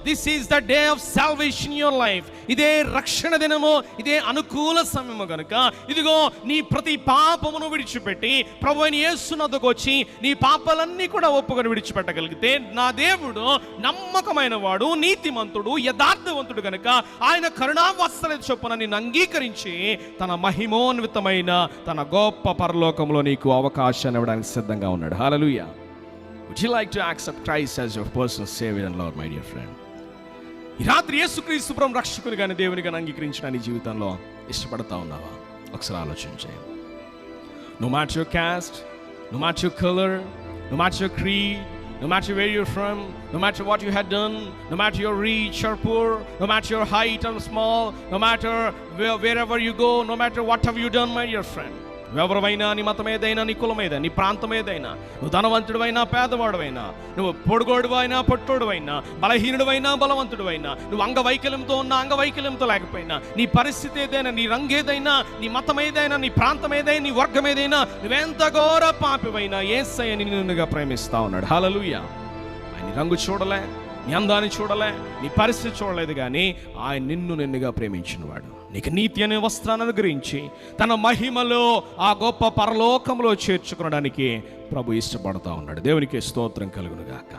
This is the day of salvation in your life. ఇదే రక్షణ దినము, ఇదే అనుకూల సమయము గనుక ఇదిగో నీ ప్రతి పాపమును విడిచిపెట్టి ప్రభు అయిన యేసు వద్దకు వచ్చి నీ పాపాలన్నీ కూడా ఒప్పుకొని విడిచిపెట్టగలిగితే నా దేవుడు నమ్మకమైన వాడు, నీతిమంతుడు, యథార్థవంతుడు గనుక ఆయన కరుణావాత్సల్యత చొప్పున నిన్ను అంగీకరించి తన మహిమోన్వితమైన తన గొప్ప పరలోకంలో నీకు అవకాశాన్ని ఇవ్వడానికి సిద్ధంగా ఉన్నాడు. హల్లెలూయా. Would you like to accept Christ as your personal Savior and Lord, my dear friend? ఈ రాత్రి యేసుక్రీస్తు ప్రభువును రక్షకునిగాని దేవునిగాని అంగీకరించిన నీ జీవితంలో ఇష్టపడతా ఉన్నావా? ఒకసారి ఆలోచించే. No matter your caste, no matter your color, no matter your creed, no matter where you're from, no matter what you had done, no matter you're rich or poor, no matter your height or small, no matter wherever you go, no matter what have you done, my dear friend. ఎవరివైనా, నీ మతం ఏదైనా, నీ కులం ఏదైనా, నీ ప్రాంతం ఏదైనా, నువ్వు ధనవంతుడివైనా పేదవాడువైనా, నువ్వు పొడుగోడువైనా పొట్టోడువైనా, బలహీనుడివైనా బలవంతుడివైనా, నువ్వు అంగవైకల్యంతో ఉన్నా అంగవైకల్యంతో లేకపోయినా, నీ పరిస్థితి ఏదైనా, నీ రంగు ఏదైనా, నీ మతం ఏదైనా, నీ ప్రాంతం ఏదైనా, నీ వర్గం ఏదైనా, నువ్వెంత ఘోర పాపివైనా యేసయ్య నిన్నుగా ప్రేమిస్తా ఉన్నాడు. హల్లెలూయా. ఆయన రంగు చూడలే, నీ అందాన్ని చూడలే, నీ పరిస్థితి చూడలేదు, కానీ ఆయన నిన్నుగా ప్రేమించినవాడు. నీకు నీతి అనే వస్త్రాన్ని అనుగ్రహించి తన మహిమలో ఆ గొప్ప పరలోకంలో చేర్చుకోవడానికి ప్రభు ఇష్టపడతా ఉన్నాడు. దేవునికి స్తోత్రం కలుగును గాక.